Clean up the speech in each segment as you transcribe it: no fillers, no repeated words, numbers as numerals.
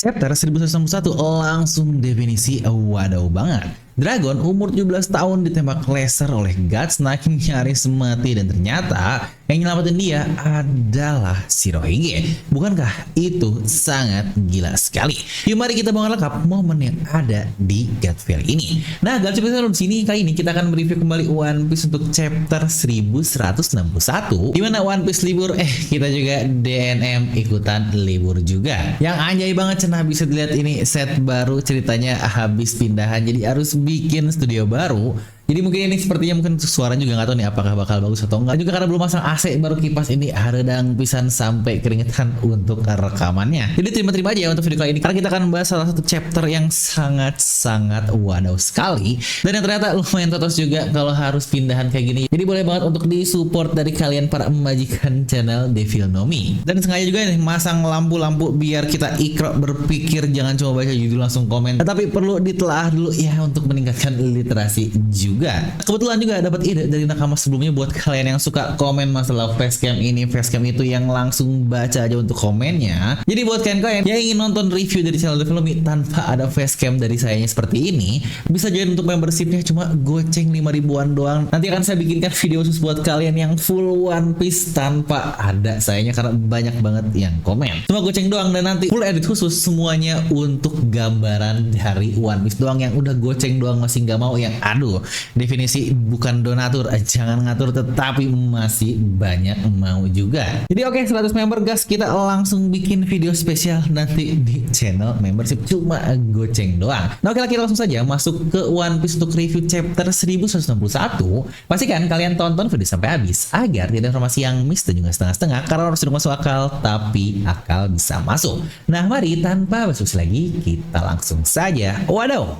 Chapter 1161 langsung definisi wadaw banget. Dragon umur 17 tahun ditembak laser oleh Godsnack nyaris mati dan ternyata yang nyelamatin dia adalah Shirohige. Bukankah itu sangat gila sekali? Yuk mari kita bahas lengkap momen yang ada di God Valley ini. Nah, guys, di sini kali ini kita akan mereview kembali One Piece untuk chapter 1161 di mana One Piece libur, kita juga DNM ikutan libur juga. Yang anjay banget cenah bisa dilihat ini set baru, ceritanya habis pindahan jadi harus bikin studio baru. Jadi mungkin ini sepertinya mungkin suara juga nggak tahu nih apakah bakal bagus atau enggak. Juga karena belum masang AC baru kipas ini haredang pisan sampai keringetan untuk rekamannya. Jadi terima-terima aja ya untuk video kali ini karena kita akan membahas salah satu chapter yang sangat-sangat wadaw sekali dan yang ternyata lumayan totos juga kalau harus pindahan kayak gini. Jadi boleh banget untuk disupport dari kalian para majikan channel Devil Nomi. Dan sengaja juga nih masang lampu-lampu biar kita ikro berpikir, jangan cuma baca judul langsung komen. Tapi perlu ditelaah dulu ya untuk meningkatkan literasi juga. Kebetulan juga dapat ide dari nakama sebelumnya buat kalian yang suka komen masalah facecam ini, facecam itu yang langsung baca aja untuk komennya. Jadi buat kalian yang ingin nonton review dari channel Devil Nomi tanpa ada facecam dari sayanya seperti ini, bisa join untuk membershipnya cuma goceng 5 ribuan doang. Nanti akan saya bikinkan video khusus buat kalian yang full One Piece tanpa ada sayanya karena banyak banget yang komen. Cuma goceng doang dan nanti full edit khusus semuanya untuk gambaran dari One Piece doang. Yang udah goceng doang masih nggak mau, yang aduh, definisi bukan donatur, jangan ngatur tetapi masih banyak mau juga. Jadi oke, 100 member gas, kita langsung bikin video spesial nanti di channel membership cuma goceng doang. Nah oke lah, kita langsung saja masuk ke One Piece untuk review chapter 1161. Pastikan kalian tonton video sampai habis agar tidak ada informasi yang miss dan juga setengah-setengah karena harus sudah masuk akal tapi akal bisa masuk. Nah mari tanpa basa-basi lagi kita langsung saja wadaw.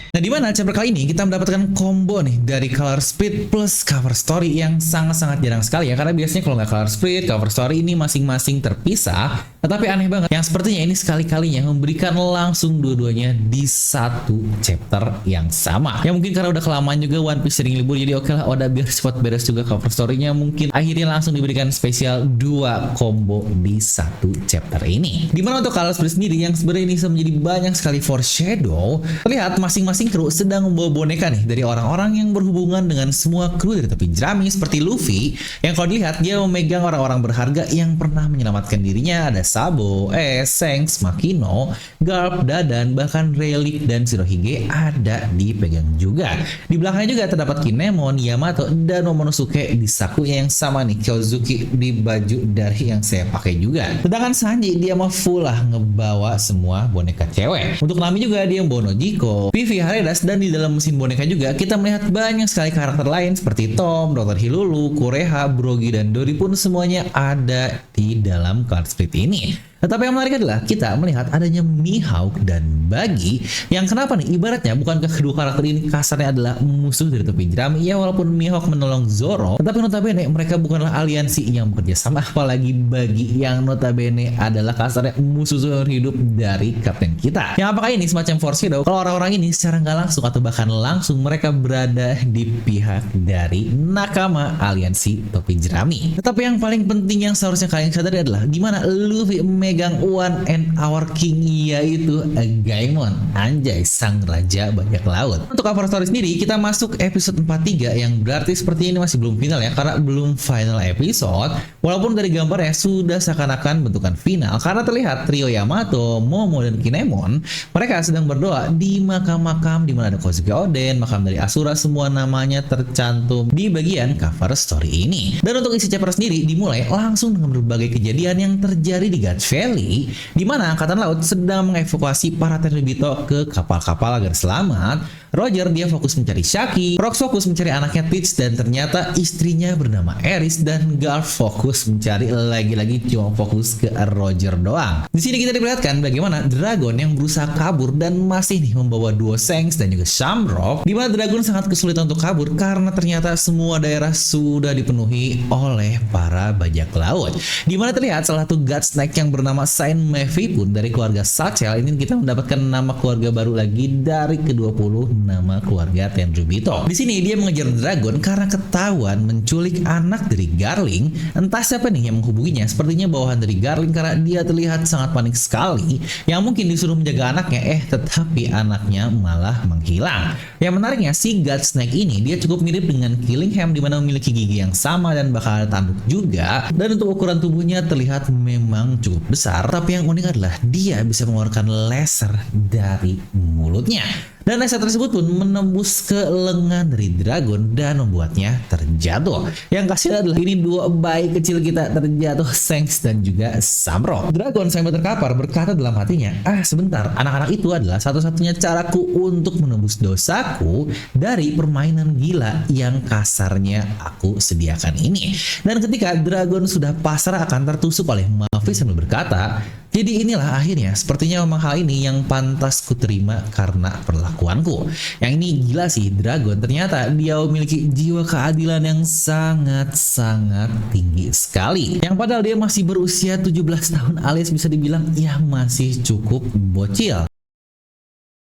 Nah, di mana chapter kali ini kita mendapatkan combo nih dari color speed plus cover story yang sangat-sangat jarang sekali ya, karena biasanya kalau nggak color speed, cover story ini masing-masing terpisah. Tetapi aneh banget yang sepertinya ini sekali-kalinya memberikan langsung dua-duanya di satu chapter yang sama. Ya mungkin karena udah kelamaan juga One Piece sering libur, jadi oke lah, udah biar cepat beres juga cover story-nya, mungkin akhirnya langsung diberikan spesial 2 combo di satu chapter ini. Dimana untuk color speed sendiri yang sebenarnya ini bisa menjadi banyak sekali foreshadow, terlihat masing-masing kru sedang membawa boneka nih dari orang-orang yang berhubungan dengan semua kru dari tepi jerami, seperti Luffy yang kalau dilihat dia memegang orang-orang berharga yang pernah menyelamatkan dirinya. Ada Sabo, Shanks, Makino, Garp, Dadan, bahkan Rayleigh dan Shirohige ada dipegang juga. Di belakangnya juga terdapat Kinemon, Yamato, dan Momonosuke di sakunya yang sama nih. Kyozuki di baju dari yang saya pakai juga. Sedangkan Sanji dia mah full lah ngebawa semua boneka cewek. Untuk Nami juga dia membawa Nojiko, Vivi, Haredas, dan di dalam mesin boneka juga kita melihat banyak sekali karakter lain seperti Tom, Dr. Hilulu, Kureha, Brogy, dan Dori pun semuanya ada di dalam card split ini. Tetapi yang menarik adalah kita melihat adanya Mihawk dan Buggy yang kenapa nih, ibaratnya bukankah kedua karakter ini kasarnya adalah musuh dari tepi jerami ya, walaupun Mihawk menolong Zoro tetapi notabene mereka bukanlah aliansi yang bekerja sama, apalagi Buggy yang notabene adalah kasarnya musuh seumur hidup dari kapten kita. Yang apakah ini semacam foreshadow kalau orang-orang ini secara nggak langsung atau bahkan langsung mereka berada di pihak dari nakama aliansi tepi jerami. Tetapi yang paling penting yang seharusnya kalian sadari adalah dimana Luffy megang one and our king, yaitu Gaemon, anjay sang raja bajak laut. Untuk cover story sendiri kita masuk episode 43 yang berarti seperti ini masih belum final ya, karena belum final episode, walaupun dari gambarnya sudah seakan-akan bentukan final karena terlihat trio Yamato, Momo, dan Kinemon mereka sedang berdoa di makam-makam di mana ada Kozuki Oden, makam dari Asura, semua namanya tercantum di bagian cover story ini. Dan untuk isi chapter sendiri dimulai langsung dengan berbagai kejadian yang terjadi di God Valley, di mana Angkatan Laut sedang mengevakuasi para Tenryubito ke kapal-kapal agar selamat. Roger dia fokus mencari Shaki, Rox fokus mencari anaknya Teach dan ternyata istrinya bernama Eris, dan Garp fokus mencari lagi-lagi cuma fokus ke Roger doang. Di sini kita diperlihatkan bagaimana Dragon yang berusaha kabur dan masih nih membawa duo Shanks dan juga Shamrock, di mana Dragon sangat kesulitan untuk kabur karena ternyata semua daerah sudah dipenuhi oleh para bajak laut. Di mana terlihat salah satu Godsnack yang bernama bernama Saint Mephi pun dari keluarga Sachel ini kita mendapatkan nama keluarga baru lagi dari ke-20 nama keluarga Tenryubito. Di sini dia mengejar dragon karena ketahuan menculik anak dari Garling. Entah siapa nih yang menghubunginya, sepertinya bawahan dari Garling karena dia terlihat sangat panik sekali. Yang mungkin disuruh menjaga anaknya, tetapi anaknya malah menghilang. Yang menariknya, si God Snake ini dia cukup mirip dengan Killingham di mana memiliki gigi yang sama dan bakal tanduk juga. Dan untuk ukuran tubuhnya terlihat memang cukup besar, tapi yang unik adalah dia bisa mengeluarkan laser dari mulutnya. Dan laser tersebut pun menembus ke lengan dari dragon dan membuatnya terjatuh. Yang kasihan adalah ini dua bayi kecil kita terjatuh, Shanks dan juga Samro. Dragon sambil terkapar berkata dalam hatinya, sebentar, anak-anak itu adalah satu-satunya caraku untuk menembus dosaku dari permainan gila yang kasarnya aku sediakan ini. Dan ketika dragon sudah pasrah akan tertusuk oleh Mephi sambil berkata, jadi inilah akhirnya, sepertinya memang hal ini yang pantas kuterima karena perlakuanku. Yang ini gila sih, dragon ternyata dia memiliki jiwa keadilan yang sangat-sangat tinggi sekali. Yang padahal dia masih berusia 17 tahun alias bisa dibilang ya masih cukup bocil.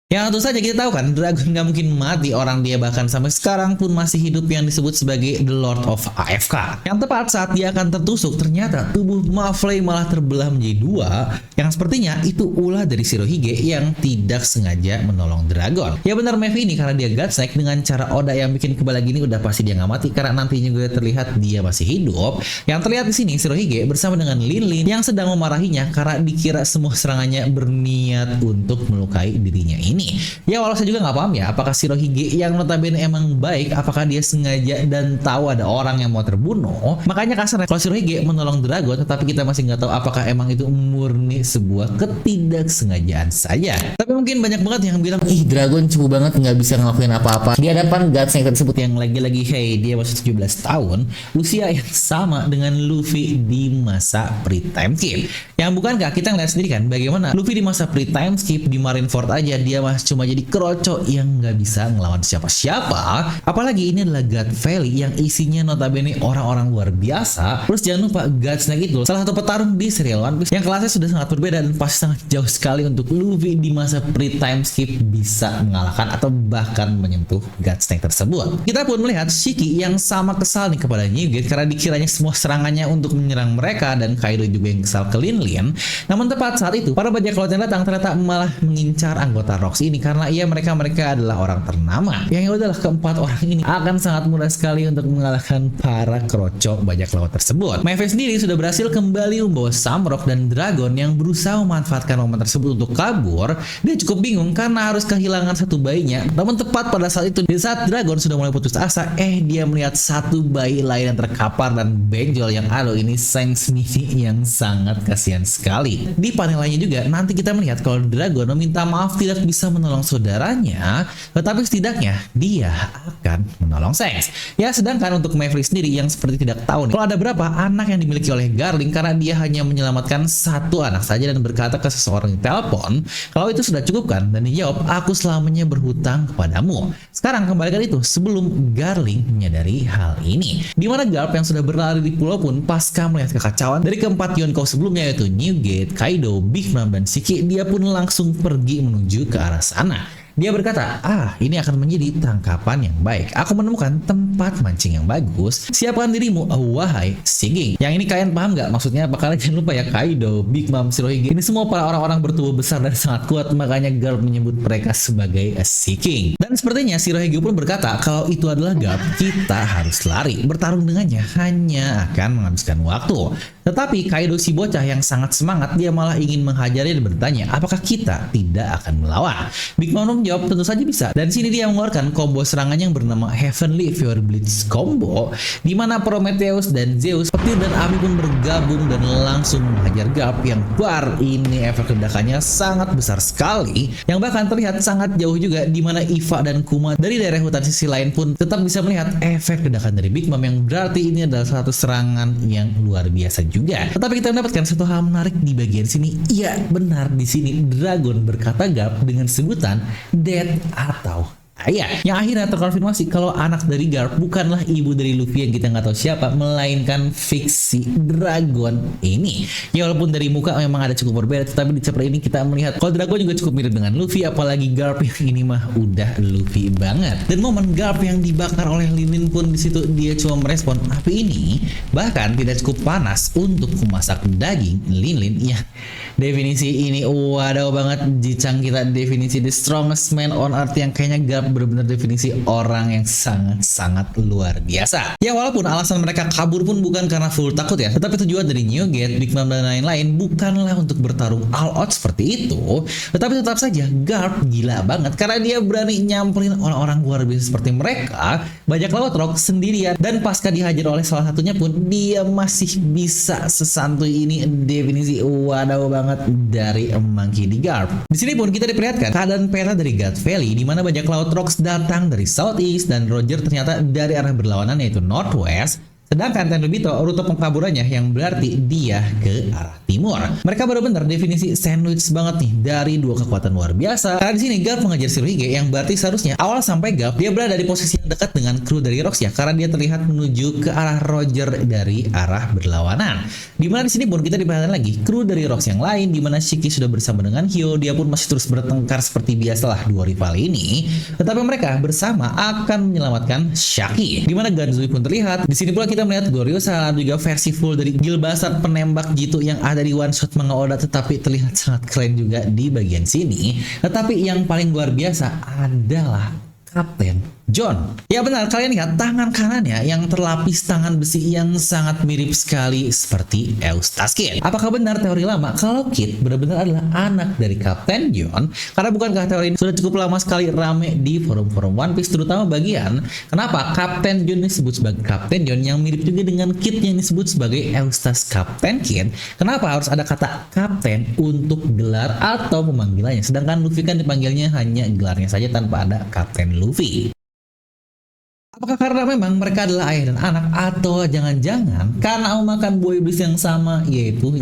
Yang tentu saja kita tahu kan, dragon gak mungkin mati, orang dia bahkan sampai sekarang pun masih hidup yang disebut sebagai The Lord of AFK. Yang tepat saat dia akan tertusuk, ternyata tubuh Mafley malah terbelah menjadi dua, yang sepertinya itu ulah dari Shirohige yang tidak sengaja menolong dragon. Ya benar Mephi ini karena dia God Snake, dengan cara Oda yang bikin kebal gini udah pasti dia nggak mati karena nantinya juga terlihat dia masih hidup. Yang terlihat di sini Shirohige bersama dengan Lin yang sedang memarahinya karena dikira semua serangannya berniat untuk melukai dirinya ini. Ya walau saya juga nggak paham ya, apakah Shirohige yang notabene emang baik, apakah dia sengaja dan tahu ada orang yang mau terbunuh. Makanya kasarnya kalau Shirohige menolong dragon, tetapi kita masih nggak tahu apakah emang itu murni sebuah ketidaksengajaan saja. Tapi mungkin banyak banget yang bilang, dragon cupu banget nggak bisa ngelakuin apa-apa di hadapan God Snake tersebut yang lagi-lagi dia masih 17 tahun, usia yang sama dengan Luffy di masa pre-time skip. Yang bukankah kita ngeliat sendiri kan bagaimana Luffy di masa pre-time skip di Marineford aja dia cuma jadi kroco yang nggak bisa ngelawan siapa-siapa. Apalagi ini adalah God Valley yang isinya notabene orang-orang luar biasa. Plus jangan lupa God Snake itu salah satu petarung di serial One Piece yang kelasnya sudah sangat berbeda dan pasti sangat jauh sekali untuk Luffy di masa pre-time skip bisa mengalahkan atau bahkan menyentuh God Snake tersebut. Kita pun melihat Shiki yang sama kesal nih kepada New Gate karena dikiranya semua serangannya untuk menyerang mereka, dan Kaido juga yang kesal ke Lin. Namun tepat saat itu para bajak laut yang datang ternyata malah mengincar anggota Rox ini karena mereka adalah orang ternama. Yang adalah keempat orang ini akan sangat mudah sekali untuk mengalahkan para kroco bajak laut tersebut. Mephi sendiri sudah berhasil kembali membawa Samrock dan Dragon yang berusaha memanfaatkan momen tersebut untuk kabur. Dia cukup bingung karena harus kehilangan satu bayinya. Namun tepat pada saat itu, di saat Dragon sudah mulai putus asa, dia melihat satu bayi lain yang terkapar dan benjol yang ini Shanks Mini yang sangat kasihan sekali. Di panel lainnya juga nanti kita melihat kalau Dragon meminta maaf tidak bisa menolong saudaranya, tetapi setidaknya dia akan menolong Shanks. Ya sedangkan untuk Maverick sendiri yang seperti tidak tahu nih kalau ada berapa anak yang dimiliki oleh Garling karena dia hanya menyelamatkan satu anak saja dan berkata ke seseorang di telepon kalau itu sudah cukup kan, dan dijawab aku selamanya berhutang kepadamu. Sekarang kembalikan itu sebelum Garling menyadari hal ini, dimana Garp yang sudah berlari di pulau pun pasca melihat kekacauan dari keempat Yonkou sebelumnya yaitu New Gate, Kaido, Big Mom dan Shiki, dia pun langsung pergi menuju ke arah sana. Dia berkata, ini akan menjadi tangkapan yang baik. Aku menemukan tempat mancing yang bagus. Siapkan dirimu, wahai Shiki. Yang ini kalian paham nggak? Maksudnya bakal jangan lupa ya Kaido, Big Mom, Shirohige. Ini semua para orang-orang bertubuh besar dan sangat kuat. Makanya Garp menyebut mereka sebagai Shiki. Dan sepertinya Shirohige pun berkata, kalau itu adalah Garp, kita harus lari. Bertarung dengannya hanya akan menghabiskan waktu. Tetapi Kaido si bocah yang sangat semangat, dia malah ingin menghajarnya dan bertanya, apakah kita tidak akan melawan? Big Mom jawab tentu saja bisa. Dan sini dia mengeluarkan combo serangan yang bernama Heavenly Fire Blitz Combo, di mana Prometheus dan Zeus, petir dan api pun bergabung dan langsung menghajar Garp yang ini efek ledakannya sangat besar sekali, yang bahkan terlihat sangat jauh juga, di mana Iva dan Kuma dari daerah hutan sisi lain pun tetap bisa melihat efek ledakan dari Big Mom, yang berarti ini adalah satu serangan yang luar biasa juga. Tetapi kita mendapatkan satu hal menarik di bagian sini. Iya benar, di sini Dragon berkata Garp dengan sebutan Dead atau berbahaya. Yang akhirnya terkonfirmasi kalau anak dari Garp bukanlah ibu dari Luffy yang kita nggak tahu siapa, melainkan fiksi Dragon ini. Ya walaupun dari muka memang ada cukup berbeda, tetapi di chapter ini kita melihat kalau Dragon juga cukup mirip dengan Luffy, apalagi Garp yang ini mah udah Luffy banget. Dan momen Garp yang dibakar oleh Lin pun di situ dia cuma merespon api ini bahkan tidak cukup panas untuk memasak daging Lin ya. Definisi ini wadaw banget, Jicang kita definisi the strongest man on earth yang kayaknya Garp bener-bener definisi orang yang sangat-sangat luar biasa. Ya walaupun alasan mereka kabur pun bukan karena full takut ya, tetapi tujuan dari New Gate, Big Mom dan lain-lain bukanlah untuk bertarung all out seperti itu, tetapi tetap saja Garp gila banget karena dia berani nyamperin orang-orang luar biasa seperti mereka, bajak laut Rock sendirian, dan pasca dihajar oleh salah satunya pun dia masih bisa sesantuy ini. Definisi wadaw banget dari Monkey D. Garp. Di sini pun kita diperlihatkan keadaan peta dari God Valley di mana bajak laut Rocks datang dari Southeast dan Roger ternyata dari arah berlawanan yaitu Northwest. Sedangkan Tenryubito rute pengkaburannya yang berarti dia ke arah timur. Mereka benar-benar definisi sandwich banget nih dari dua kekuatan luar biasa. Karena di sini Garp mengejar Shirohige yang berarti seharusnya awal sampai Garp dia berada di posisi yang dekat dengan kru dari Rocks ya, karena dia terlihat menuju ke arah Roger dari arah berlawanan. Dimana di sini pun kita diperhatikan lagi kru dari Rocks yang lain, dimana Shiki sudah bersama dengan Hyo, dia pun masih terus bertengkar seperti biasalah dua rival ini. Tetapi mereka bersama akan menyelamatkan Shaki. Dimana Ganzui pun terlihat. Di sini pula kita melihat Goryosa juga versi full dari Gilbasar penembak jitu yang ada di one shot manga Oda, tetapi terlihat sangat keren juga di bagian sini. Tetapi yang paling luar biasa adalah Kapten John. Ya benar, kalian lihat tangan kanannya yang terlapis tangan besi yang sangat mirip sekali seperti Eustace Kid. Apakah benar teori lama kalau Kid benar-benar adalah anak dari Kapten John? Karena bukankah teori ini sudah cukup lama sekali rame di forum-forum One Piece, terutama bagian kenapa Kapten John disebut sebagai Kapten John yang mirip juga dengan Kid yang disebut sebagai Eustace Kapten Kid. Kenapa harus ada kata Kapten untuk gelar atau memanggilannya, sedangkan Luffy kan dipanggilnya hanya gelarnya saja tanpa ada Kapten Luffy. Apakah karena memang mereka adalah ayah dan anak, atau jangan-jangan karena memakan buah iblis yang sama, yaitu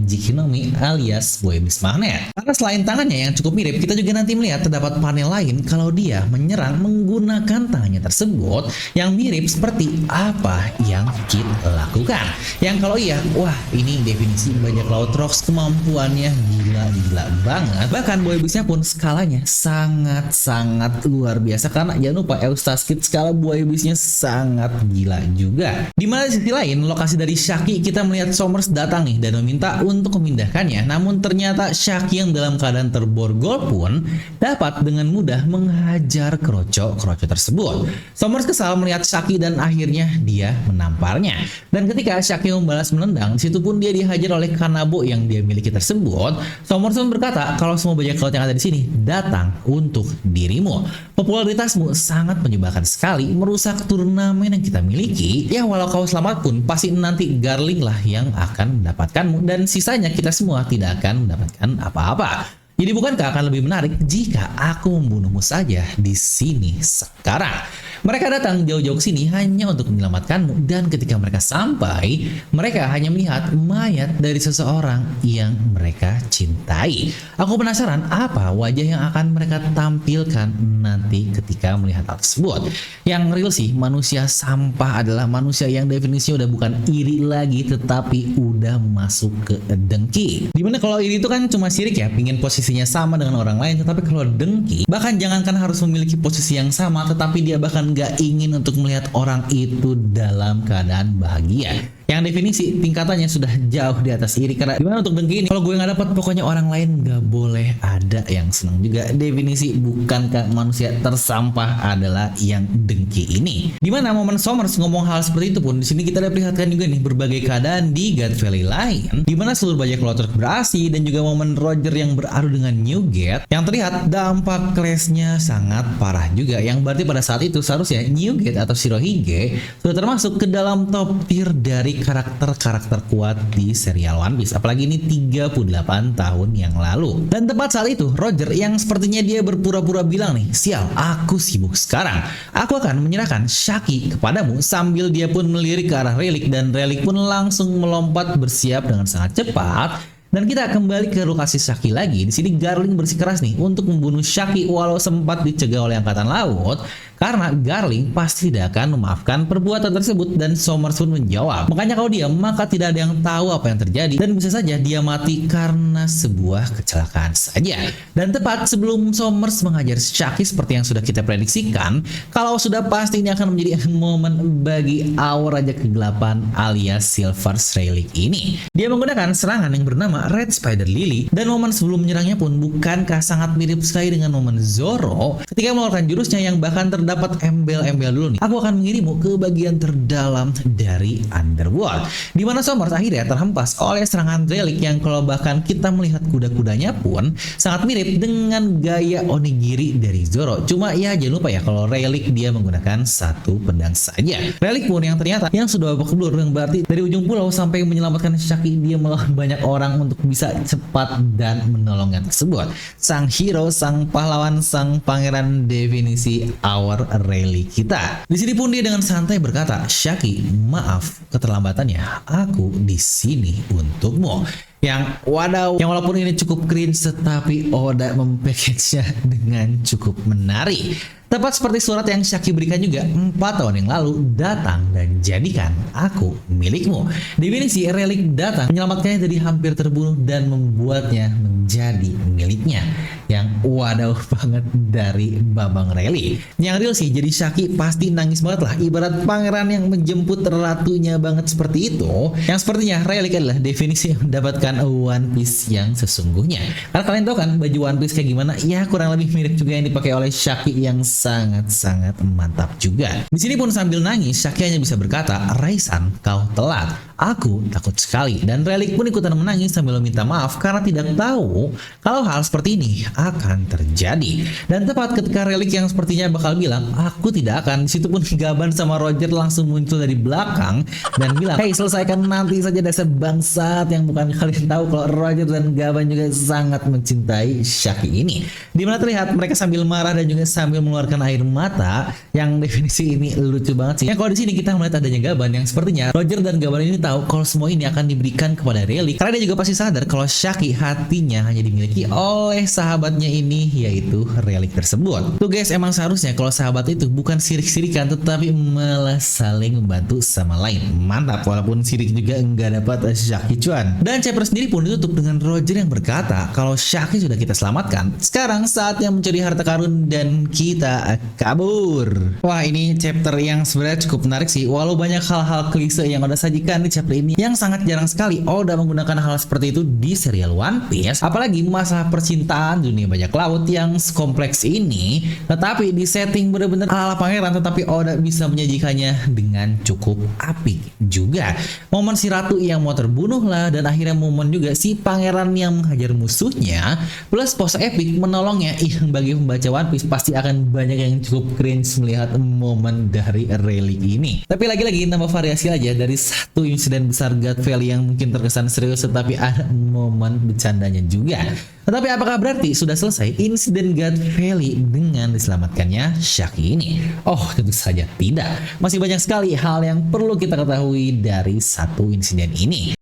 Jikinomi alias buah iblis magnet? Karena selain tangannya yang cukup mirip, kita juga nanti melihat terdapat panel lain kalau dia menyerang menggunakan tangannya tersebut yang mirip seperti apa yang Kid lakukan. Yang kalau iya, wah ini definisi bajak laut Rocks, kemampuannya gila banget. Bahkan buah iblisnya pun skalanya sangat-sangat luar biasa, karena jangan lupa Eustace Kid skala buah iblisnya sangat gila juga. Dimana di sisi lain, lokasi dari Shaki kita melihat Somers datang nih dan meminta untuk memindahkannya. Namun ternyata Shaki yang dalam keadaan terborgol pun dapat dengan mudah menghajar kroco tersebut. Somers kesal melihat Shaki dan akhirnya dia menamparnya. Dan ketika Shaki membalas menendang, situ pun dia dihajar oleh Kanabo yang dia miliki tersebut. Somers pun berkata kalau semua bajak laut yang ada di sini datang untuk dirimu. Popularitasmu sangat menyebalkan sekali, merusak turnamen yang kita miliki. Ya walau kau selamat pun pasti nanti Garling lah yang akan mendapatkanmu, dan sisanya kita semua tidak akan mendapatkan apa-apa. Jadi bukankah akan lebih menarik jika aku membunuhmu saja di sini sekarang? Mereka datang jauh-jauh ke sini hanya untuk menyelamatkanmu, dan ketika mereka sampai, mereka hanya melihat mayat dari seseorang yang mereka cintai. Aku penasaran apa wajah yang akan mereka tampilkan nanti ketika melihat hal tersebut. Yang real sih, manusia sampah adalah manusia yang definisinya udah bukan iri lagi, tetapi udah masuk ke dengki. Dimana kalau iri itu kan cuma sirik ya, pingin posisinya sama dengan orang lain, tetapi kalau dengki, bahkan jangankan harus memiliki posisi yang sama, tetapi dia bahkan gak ingin untuk melihat orang itu dalam keadaan bahagia. Yang definisi tingkatannya sudah jauh di atas iri. Karena gimana untuk dengki ini, kalau gue nggak dapat, pokoknya orang lain nggak boleh ada yang senang juga. Definisi bukankah manusia tersampah adalah yang dengki ini? Dimana momen Somers ngomong hal seperti itu pun, di sini kita perlihatkan juga nih berbagai keadaan di God Valley lain, dimana seluruh bajak laut beraksi, dan juga momen Roger yang beradu dengan New Gate yang terlihat dampak clash-nya sangat parah juga. Yang berarti pada saat itu seharusnya New Gate atau Shirohige sudah termasuk ke dalam top tier dari karakter-karakter kuat di serial One Piece, apalagi ini 38 tahun yang lalu. Dan tepat saat itu Roger yang sepertinya dia berpura-pura bilang nih, sial, aku sibuk sekarang, aku akan menyerahkan Shaki kepadamu, sambil dia pun melirik ke arah Relik, dan Relik pun langsung melompat bersiap dengan sangat cepat. Dan kita kembali ke lokasi Shaki lagi. Di sini Garling bersikeras nih untuk membunuh Shaki walau sempat dicegah oleh angkatan laut. Karena Garling pasti tidak akan memaafkan perbuatan tersebut dan Somers pun menjawab. Makanya kalau diam maka tidak ada yang tahu apa yang terjadi dan bisa saja dia mati karena sebuah kecelakaan saja. Dan tepat sebelum Somers mengajar Shaki seperti yang sudah kita prediksikan, kalau sudah pasti ini akan menjadi momen bagi Awal Raja Kegelapan alias Silver Relic ini. Dia menggunakan serangan yang bernama Red Spider Lily dan momen sebelum menyerangnya pun bukankah sangat mirip sekali dengan momen Zoro ketika mengeluarkan jurusnya yang bahkan terdapat embel-embel dulu nih. Aku akan mengirimmu ke bagian terdalam dari Underworld, di mana Somers akhirnya terhempas oleh serangan Relic yang kalau bahkan kita melihat kuda-kudanya pun sangat mirip dengan gaya onigiri dari Zoro. Cuma ya jangan lupa ya kalau Relic dia menggunakan satu pedang saja. Relic pun yang ternyata yang sudah babak belur, yang berarti dari ujung pulau sampai menyelamatkan Shaki dia melawan banyak orang untuk bisa cepat dan menolongnya tersebut. Sang hero, sang pahlawan, sang pangeran definisi Our Rayleigh kita. Di sini pun dia dengan santai berkata, "Shaki, maaf keterlambatannya. Aku di sini untukmu." Yang wadaw, yang walaupun ini cukup cringe tetapi Oda mempackage-nya dengan cukup menarik. Tepat seperti surat yang Shaki berikan juga 4 tahun yang lalu, datang dan jadikan aku milikmu. Definisi Relic datang menyelamatkannya dari hampir terbunuh dan membuatnya menjadi miliknya. Yang wadaw banget dari Babang Rayleigh. Yang real sih jadi Shaki pasti nangis banget lah, ibarat pangeran yang menjemput ratunya banget seperti itu. Yang sepertinya Rayleigh adalah definisi yang mendapatkan One Piece yang sesungguhnya. Karena kalian tahu kan baju One Piece kayak gimana? Ya kurang lebih mirip juga yang dipakai oleh Shaki yang sangat-sangat mantap juga. Di sini pun sambil nangis, Shaki hanya bisa berkata, "Raisan, kau telat. Aku takut sekali." Dan Relic pun ikutan menangis sambil meminta maaf karena tidak tahu kalau hal seperti ini akan terjadi. Dan tepat ketika Relic yang sepertinya bakal bilang, "Aku tidak akan," di situ pun Gaban sama Roger langsung muncul dari belakang dan bilang, "Hei, selesaikan nanti saja dasar bangsat." Yang bukan kalian tahu kalau Roger dan Gaban juga sangat mencintai Shaki ini. Dimana terlihat mereka sambil marah dan juga sambil mengeluarkan air mata. Yang definisi ini lucu banget sih. Ya kalau di sini kita melihat adanya Gaban yang sepertinya Roger dan Gaban ini tahu kalau semua ini akan diberikan kepada Relic karena dia juga pasti sadar kalau Shaki hatinya hanya dimiliki oleh sahabatnya ini, yaitu Relic tersebut. Tuh guys, emang seharusnya kalau sahabat itu bukan sirik-sirikan tetapi malah saling membantu sama lain. Mantap, walaupun sirik juga enggak dapat Shaki cuan. Dan chapter sendiri pun ditutup dengan Roger yang berkata kalau Shaki sudah kita selamatkan, sekarang saatnya mencari harta karun dan kita kabur. Wah, ini chapter yang sebenarnya cukup menarik sih, walau banyak hal-hal klise yang udah sajikan di chapter ini yang sangat jarang sekali Oda menggunakan hal seperti itu di serial One Piece. Apalagi masalah percintaan dunia bajak laut yang kompleks ini, tetapi di setting bener-bener ala pangeran, tetapi Oda bisa menyajikannya dengan cukup apik juga. Momen si ratu yang mau terbunuh lah, dan akhirnya momen juga si pangeran yang menghajar musuhnya, plus pose epic menolongnya, yang bagi pembaca One Piece pasti akan banyak yang cukup cringe melihat momen dari Rayleigh ini. Tapi lagi-lagi nambah variasi aja dari satu insiden besar God Valley yang mungkin terkesan serius tetapi ada momen bercandanya juga. Tetapi apakah berarti sudah selesai insiden God Valley dengan diselamatkannya Shaki ini? Oh, tentu saja tidak. Masih banyak sekali hal yang perlu kita ketahui dari satu insiden ini.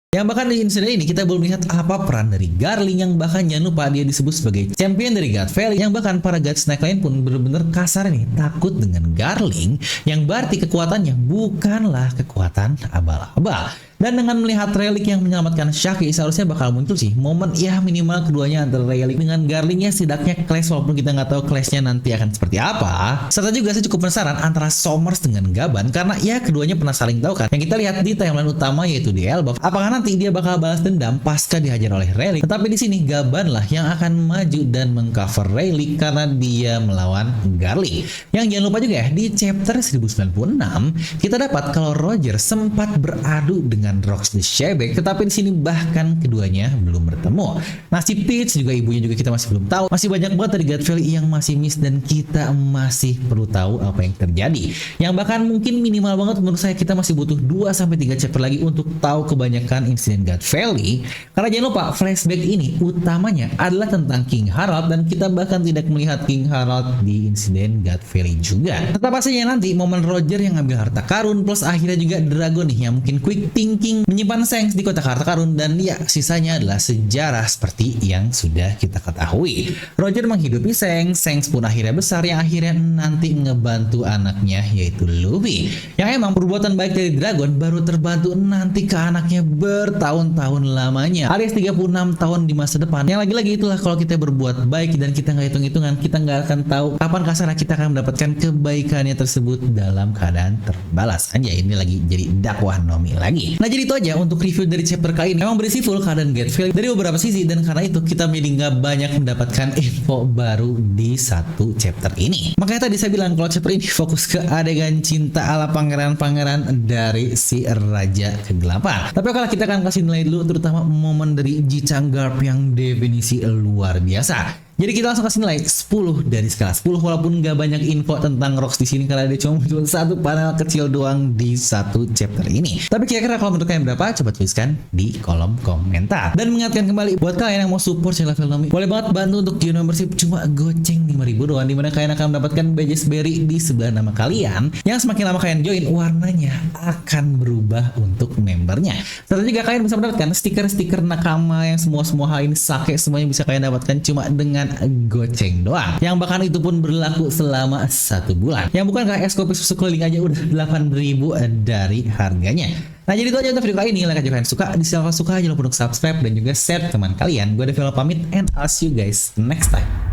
Yang bahkan di insiden ini kita belum lihat apa peran dari Garling, yang bahkan jangan lupa dia disebut sebagai champion dari God Valley, yang bahkan para God Snake lain pun benar-benar kasar nih takut dengan Garling, yang berarti kekuatannya bukanlah kekuatan abal-abal. Dan dengan melihat Relic yang menyelamatkan Shaki, seharusnya bakal muncul sih momen ya minimal keduanya antara Relic dengan Garling ya setidaknya clash, walaupun kita nggak tahu clashnya nanti akan seperti apa. Serta juga saya cukup penasaran antara Somers dengan Gaban karena ya keduanya pernah saling tahu kan. Yang kita lihat di timeline utama yaitu di Elbaf, apakah nanti dia bakal balas dendam pasca dihajar oleh Relic. Tetapi di sini Gaban lah yang akan maju dan mengcover Relic karena dia melawan Garling. Yang jangan lupa juga ya di chapter 1096 kita dapat kalau Roger sempat beradu dengan Rocks the Shebek, tetapi di sini bahkan keduanya belum bertemu. Nasib Peach juga ibunya juga kita masih belum tahu. Masih banyak banget dari God Valley yang masih miss dan kita masih perlu tahu apa yang terjadi. Yang bahkan mungkin minimal banget menurut saya kita masih butuh 2-3 chapter lagi untuk tahu kebanyakan insiden God Valley. Karena jangan lupa flashback ini utamanya adalah tentang King Harald dan kita bahkan tidak melihat King Harald di insiden God Valley juga. Tetap pastinya nanti momen Roger yang ngambil harta karun plus akhirnya juga Dragon nih yang mungkin quick thinking King menyimpan Shanks di kotak harta karun, dan ya sisanya adalah sejarah seperti yang sudah kita ketahui. Roger menghidupi Shanks, Shanks pun akhirnya besar yang akhirnya nanti ngebantu anaknya yaitu Luffy. Yang emang perbuatan baik dari Dragon baru terbantu nanti ke anaknya bertahun-tahun lamanya, alias 36 tahun di masa depan. Yang lagi-lagi itulah kalau kita berbuat baik dan kita nggak hitung-hitungan, kita nggak akan tahu kapan kasarnya kita akan mendapatkan kebaikannya tersebut dalam keadaan terbalas. Anjay, ini lagi jadi dakwah Nomi lagi. Nah, jadi itu aja untuk review dari chapter kali ini. Memang berisi full keadaan get feel dari beberapa sisi, dan karena itu kita jadi nggak banyak mendapatkan info baru di satu chapter ini. Makanya tadi saya bilang kalau chapter ini fokus ke adegan cinta ala pangeran-pangeran dari si Raja Kegelapan. Tapi kalau kita akan kasih nilai dulu, terutama momen dari Ji Chang'e yang definisi luar biasa. Jadi kita langsung kasih nilai 10 dari skala 10, walaupun nggak banyak info tentang Rocks di sini karena dia cuma muncul satu panel kecil doang di satu chapter ini. Tapi kira-kira kalau menurut kalian berapa? Coba tuliskan di kolom komentar. Dan mengingatkan kembali buat kalian yang mau support channel Level Nomi, boleh banget bantu untuk Geo membership, cuma goceng 5.000 doang, dimana kalian akan mendapatkan badges berry di sebelah nama kalian, yang semakin lama kalian join warnanya akan berubah untuk membernya. Serta juga kalian bisa mendapatkan stiker-stiker nakama yang semua hal ini sake, semuanya bisa kalian dapatkan cuma dengan goceng doang, yang bahkan itu pun berlaku selama 1 bulan, yang bukan kayak es kopi susu keliling aja udah 8.000 dari harganya. Nah, jadi itu aja untuk video kali ini. Like aja kalian suka, kalau suka jangan lupa untuk subscribe dan juga share teman kalian. Gue Devil pamit, and I'll see you guys next time.